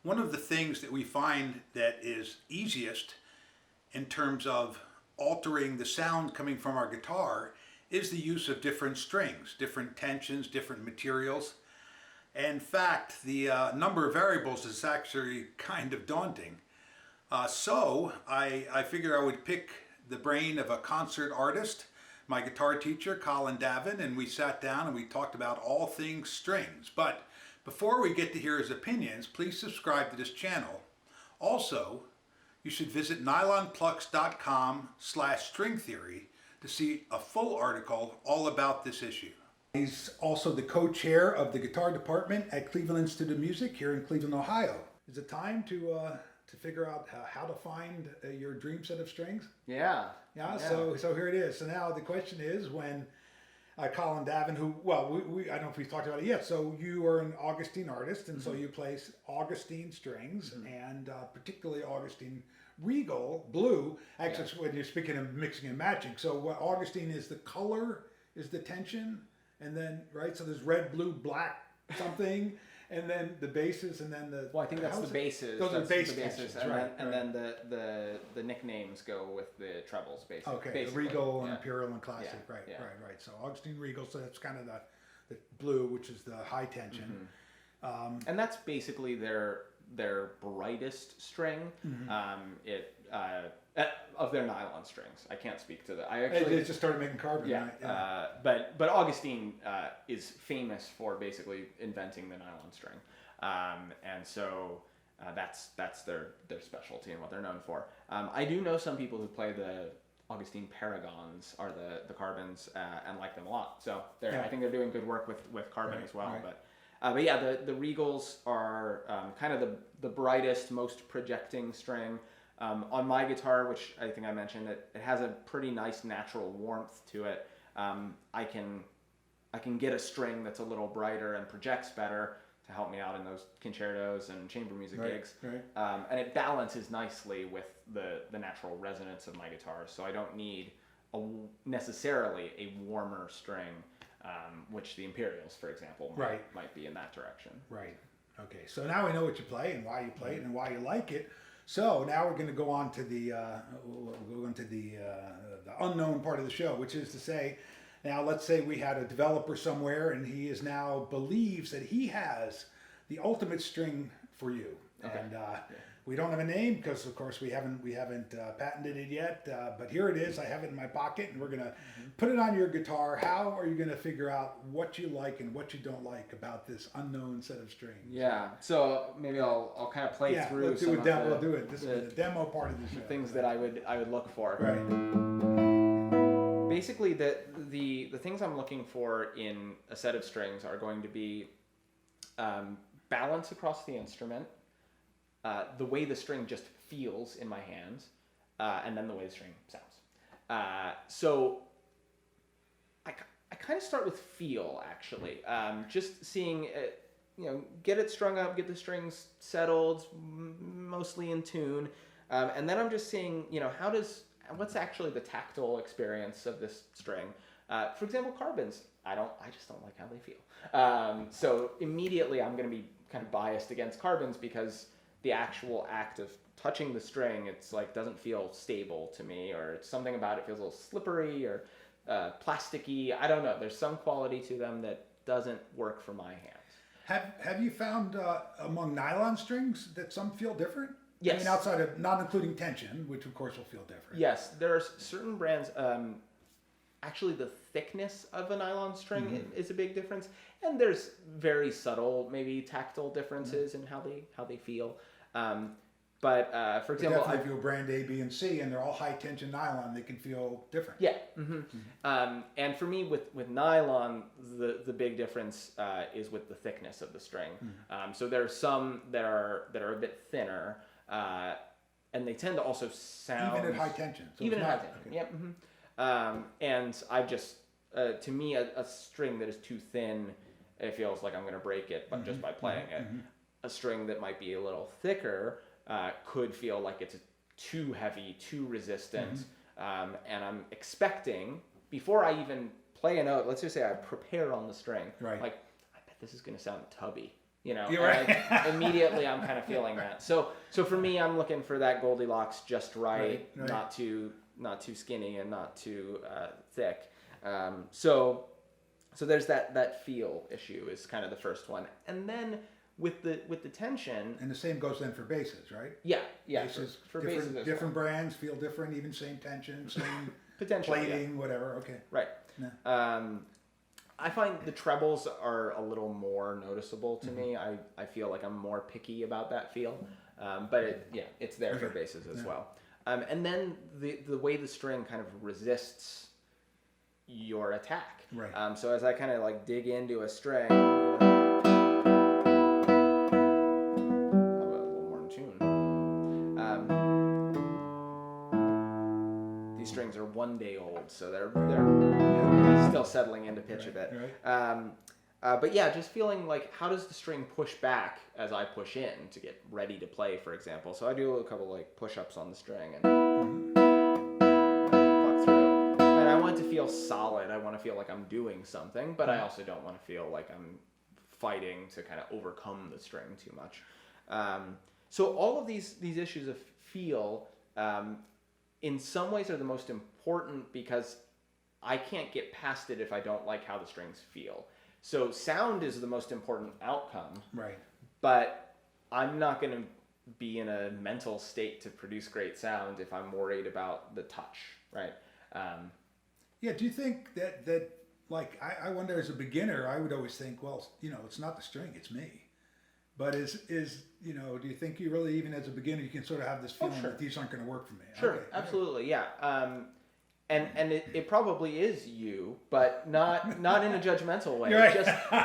One of the things that we find that is easiest in terms of altering the sound coming from our guitar is the use of different strings, different tensions, different materials. In fact, the number of variables is actually kind of daunting. So I figured I would pick the brain of a concert artist, my guitar teacher, Colin Davin, and we sat down and we talked about all things strings. But before we get to hear his opinions, please subscribe to this channel. Also, you should visit nylonplucks.com/string theory to see a full article all about this issue. He's also the co-chair of the guitar department at Cleveland Institute of Music here in Cleveland, Ohio. Is it time to figure out how to find your dream set of strings? Yeah. So here it is. So now the question is, when Colin Davin, who, I don't know if we've talked about it yet. So you are an Augustine artist, and so you play Augustine strings, and particularly Augustine Regal Blue. Actually, when you're speaking of mixing and matching. So what Augustine is, the color is the tension, and then right. So there's red, blue, black, something. And then the basses, and then the... Well, I think that's the basses. Those are bass tensions, right. And then the nicknames go with the trebles, basically. Okay, the Regal and Imperial and Classic, right. So Augustine Regal, so that's kind of the blue, which is the high tension. And that's basically their brightest string. Of their nylon strings. I can't speak to that. They just started making carbon. Yeah, right? But Augustine is famous for basically inventing the nylon string, and so that's their specialty and what they're known for. I do know some people who play the Augustine Paragons, are the carbons, and like them a lot. So I think they're doing good work with carbon as well. Right. But the Regals are kind of the brightest, most projecting string. On my guitar, which I think I mentioned, it has a pretty nice natural warmth to it. I can get a string that's a little brighter and projects better to help me out in those concertos and chamber music gigs. Right. And it balances nicely with the natural resonance of my guitar, so I don't need necessarily a warmer string, which the Imperials, for example, might be in that direction. Right. Okay. So now we know what you play and why you play it and why you like it. So now we're going to go on to the unknown part of the show, which is to say, now let's say we had a developer somewhere and he is now believes that he has the ultimate string for you. Okay. And we don't have a name because, of course, we haven't patented it yet. But here it is. I have it in my pocket, and we're going to put it on your guitar. How are you going to figure out what you like and what you don't like about this unknown set of strings? Yeah. So maybe I'll kind of play through let's do some a demo. of We'll do it. This is the demo part of the show. Things that I would look for. Right. Basically, the things I'm looking for in a set of strings are going to be balance across the instrument, the way the string just feels in my hands, and then the way the string sounds. So I kind of start with feel, actually. Just seeing it, get it strung up, get the strings settled, mostly in tune, and then I'm just seeing, what's actually the tactile experience of this string. For example, carbons, I just don't like how they feel. So immediately I'm going to be kind of biased against carbons because the actual act of touching the string, it's like doesn't feel stable to me, or it's something about it feels a little slippery or plasticky. I don't know. There's some quality to them that doesn't work for my hands. Have you found among nylon strings that some feel different? Yes. I mean, outside of not including tension, which of course will feel different. Yes, there are certain brands. Actually, the thickness of a nylon string is a big difference, and there's very subtle, maybe tactile differences in how they feel. But for example, if you have a brand A, B, and C, and they're all high tension nylon, they can feel different. Yeah. And for me, with nylon, the big difference is with the thickness of the string. So there are some that are a bit thinner, and they tend to also sound even at high tension. So even at high tension. Okay. Yep. And I've just, to me, a string that is too thin, it feels like I'm going to break it, but just by playing it. A string that might be a little thicker could feel like it's too heavy, too resistant, and I'm expecting, before I even play a note, let's just say I prepare on the string, like, I bet this is going to sound tubby. You know, You're right. Immediately I'm kind of feeling that. So for me, I'm looking for that Goldilocks just right. Not too skinny and not too thick. So there's that feel issue is kind of the first one, and then with the tension. And the same goes then for basses, right? Yeah. Basses, For different, basses, different brands feel different, even same tension, same potentially plating, whatever. Okay. Right. Yeah. I find the trebles are a little more noticeable to me. I feel like I'm more picky about that feel, but it's there for basses as well. And then the way the string kind of resists your attack. Right. So as I kind of like dig into a string, these strings are 1 day old, so they're still settling into pitch a bit. Right. But yeah, just feeling like how does the string push back as I push in to get ready to play, for example. So I do a couple like push-ups on the string and pluck through. And I want it to feel solid. I want to feel like I'm doing something, but I also don't want to feel like I'm fighting to kind of overcome the string too much. So all of these issues of feel, in some ways, are the most important because I can't get past it if I don't like how the strings feel. So sound is the most important outcome. Right. But I'm not going to be in a mental state to produce great sound if I'm worried about the touch, right? Yeah. Do you think that like I wonder as a beginner, I would always think, well, it's not the string, it's me. But is do you think you really, even as a beginner, you can sort of have this feeling that these aren't going to work for me? Sure, okay, absolutely, yeah. And it probably is you, but not in a judgmental way. Right.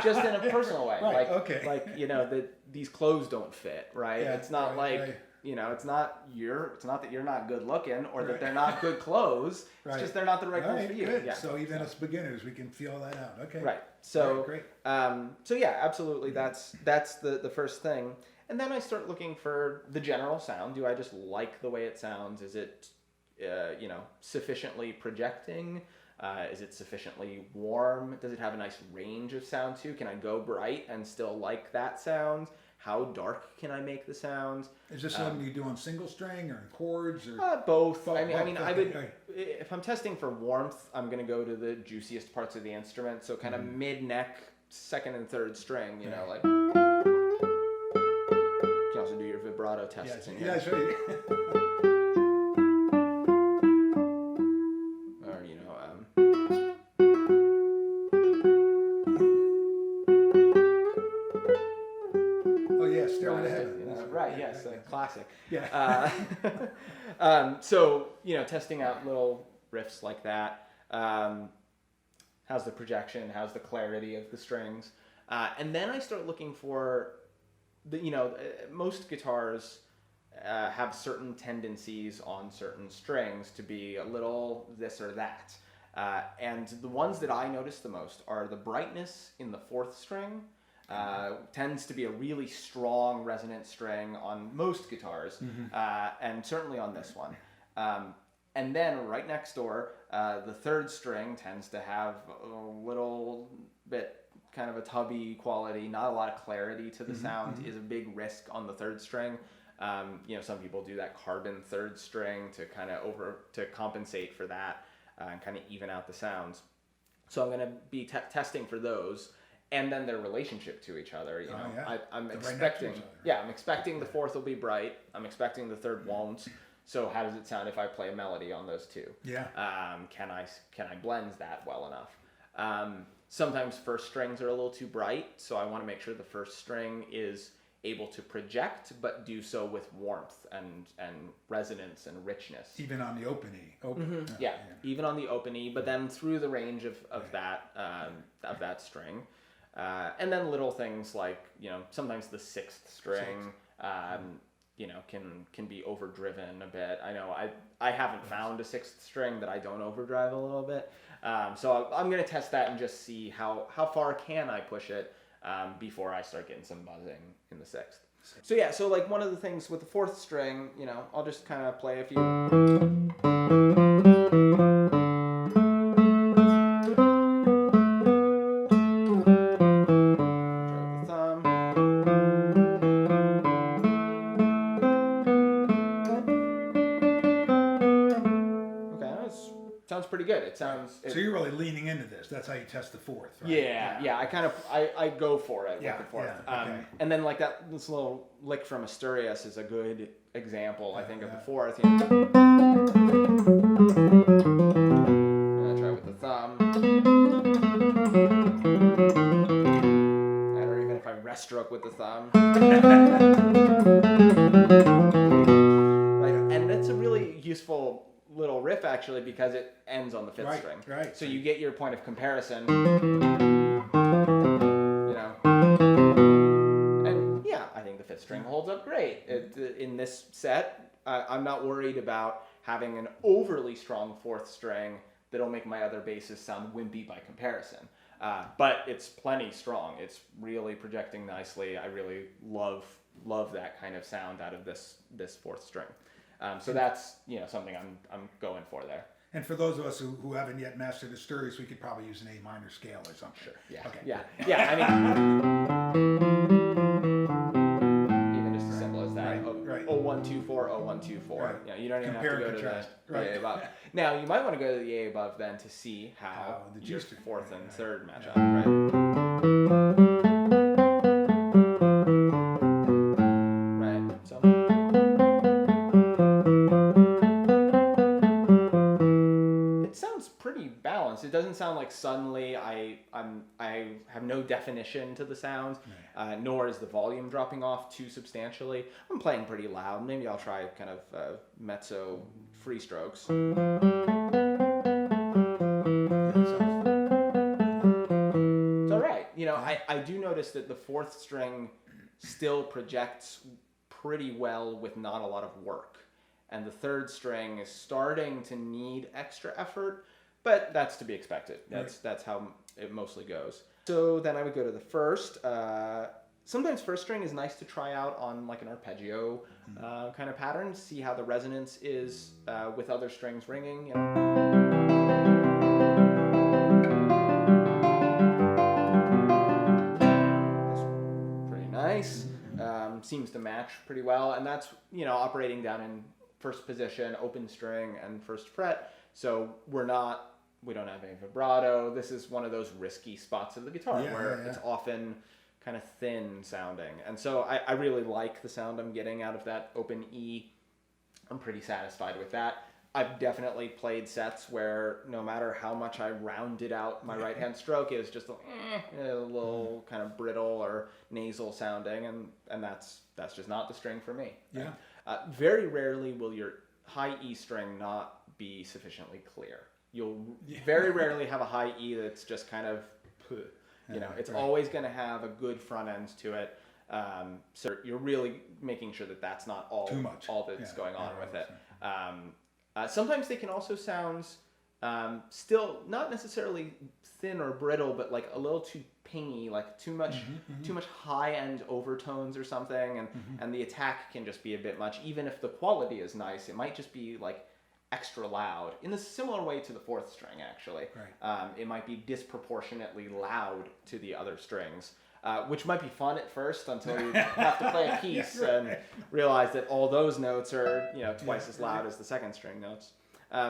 Just in a personal way. Right. Like that these clothes don't fit, right? Yeah, it's not right. It's not that you're not good looking or that they're not good clothes. It's just they're not the right clothes for you. Good. Yeah. So even as beginners, we can feel that out. Okay. Right. So great. So yeah, absolutely. That's the first thing. And then I start looking for the general sound. Do I just like the way it sounds? Is it sufficiently projecting? Is it sufficiently warm? Does it have a nice range of sound too? Can I go bright and still like that sound? How dark can I make the sound? Is this something you do on single string or in chords or both? Both. I mean, I would. Right. If I'm testing for warmth, I'm going to go to the juiciest parts of the instrument. So kind of mid neck, second and third string. Like. You can also do your vibrato tests in here. Yeah, that's right. Right, yes, classic. Yeah. So, testing out little riffs like that. How's the projection? How's the clarity of the strings? And then I start looking for most guitars have certain tendencies on certain strings to be a little this or that. And the ones that I notice the most are the brightness in the fourth string. Tends to be a really strong resonant string on most guitars, and certainly on this one. And then right next door, the third string tends to have a little bit kind of a tubby quality, not a lot of clarity to the sound, is a big risk on the third string. Some people do that carbon third string to kind of to compensate for that and kind of even out the sounds. So I'm going to be testing for those. And then their relationship to each other, I'm expecting, I'm expecting the fourth will be bright. I'm expecting the third won't. So how does it sound if I play a melody on those two? Yeah. Can I blend that well enough? Sometimes first strings are a little too bright, so I want to make sure the first string is able to project, but do so with warmth and resonance and richness. Even on the open E. Even on the open E, but then through the range of that string. And then little things like, sometimes the sixth string, can be overdriven a bit. I know I haven't found a sixth string that I don't overdrive a little bit. So I'm going to test that and just see how far can I push it before I start getting some buzzing in the sixth. So like one of the things with the fourth string, I'll just kind of play a few. pretty good. It sounds. So you're really leaning into this. That's how you test the fourth, right? Yeah. I go for it with the fourth. Okay. And then like this little lick from Asturias is a good example, I think, of the fourth. You know. I'm gonna try with the thumb. Or even if I rest stroke with the thumb. Right, and that's a really useful little riff actually because it ends on the fifth string. Right. So you get your point of comparison. And yeah, I think the fifth string holds up great. In this set, I'm not worried about having an overly strong fourth string that'll make my other basses sound wimpy by comparison. But it's plenty strong. It's really projecting nicely. I really love that kind of sound out of this fourth string. So that's something I'm going for there. And for those of us who haven't yet mastered Asturias, we could probably use an A minor scale or something. Sure. Yeah. Okay. Yeah. I mean, even just as simple as that. Right. 0124, 0124. Right. You don't even Compare have to go and to contrast. the Right. A above. Now you might want to go to the A above then to see how the G your string. fourth and third match up. Yeah. Right. So. It sounds pretty balanced. It doesn't sound like suddenly I have no definition to the sound, nor is the volume dropping off too substantially. I'm playing pretty loud. Maybe I'll try kind of mezzo free strokes. It's all right. I do notice that the fourth string still projects pretty well with not a lot of work. And the third string is starting to need extra effort, but that's to be expected. That's how it mostly goes. So then I would go to the first. Sometimes first string is nice to try out on like an arpeggio kind of pattern, see how the resonance is with other strings ringing. That's pretty nice. Seems to match pretty well, and that's operating down in first position, open string, and first fret. So we don't have any vibrato. This is one of those risky spots of the guitar where it's often kind of thin sounding. And so I really like the sound I'm getting out of that open E. I'm pretty satisfied with that. I've definitely played sets where no matter how much I rounded out my right hand stroke, it was just a little kind of brittle or nasal sounding, and that's just not the string for me. Yeah. Very rarely will your high E string not be sufficiently clear. You'll very rarely have a high E that's just kind of, it's always going to have a good front end to it. So you're really making sure that that's not all that's going on with it. Sometimes they can also sound still not necessarily thin or brittle, but like a little too pingy, like too much high end overtones or something, and the attack can just be a bit much. Even if the quality is nice, it might just be like extra loud in a similar way to the fourth string actually. It might be disproportionately loud to the other strings, which might be fun at first until you have to play a piece and realize that all those notes are twice as loud as the second string notes.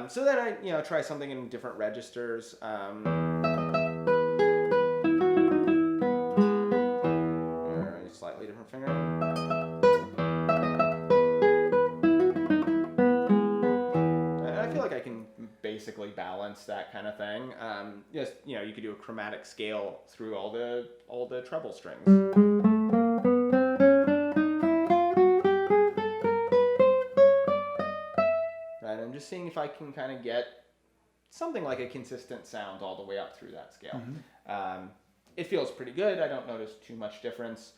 So then I try something in different registers. Slightly different finger. I feel like I can basically balance that kind of thing. You could do a chromatic scale through all the treble strings. Right, I'm just seeing if I can kind of get something like a consistent sound all the way up through that scale. It feels pretty good. I don't notice too much difference.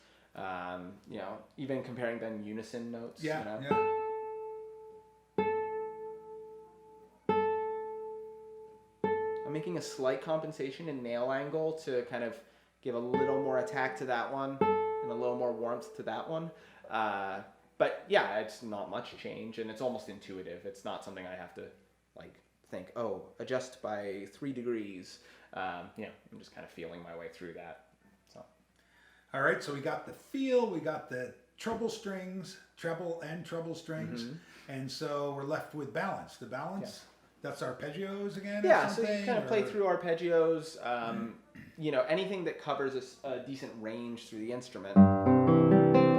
Even comparing then unison notes. I'm making a slight compensation in nail angle to kind of give a little more attack to that one and a little more warmth to that one. But yeah, it's not much change, and it's almost intuitive. It's not something I have to think, adjust by 3 degrees. I'm just kind of feeling my way through that. So. All right, so we got the feel, we got the treble strings, treble and treble strings, and so we're left with balance. The balance that's arpeggios again. Yeah, or so something, you kind of play through arpeggios. You know, anything that covers a decent range through the instrument. And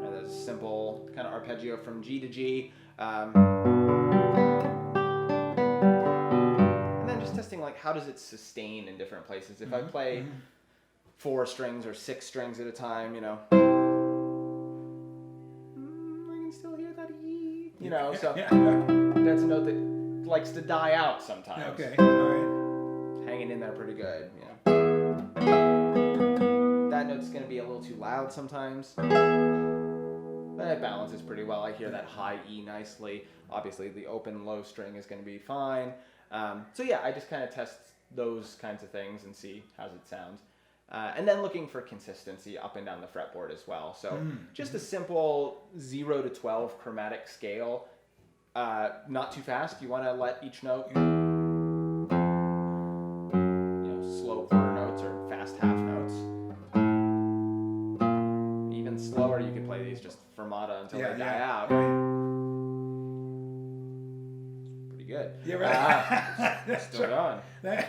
there's a simple kind of arpeggio from G to G. And then just testing like how does it sustain in different places. If I play 4 strings or 6 strings at a time, you know, I can still hear that E. You know, so that's a note that likes to die out sometimes. Okay, all right. Hanging in there pretty good, you know. That note's going to be a little too loud sometimes. But it balances pretty well. I hear that high E nicely. Obviously, the open low string is going to be fine. So yeah, I just kind of test those kinds of things and see how it sounds. And then looking for consistency up and down the fretboard as well. So just a simple 0 to 12 chromatic scale. Not too fast. You want to let each note, you know, slow quarter notes or fast half notes. Even slower, you can play these just fermata until they die out. Right. Pretty good. Yeah, right. Still going.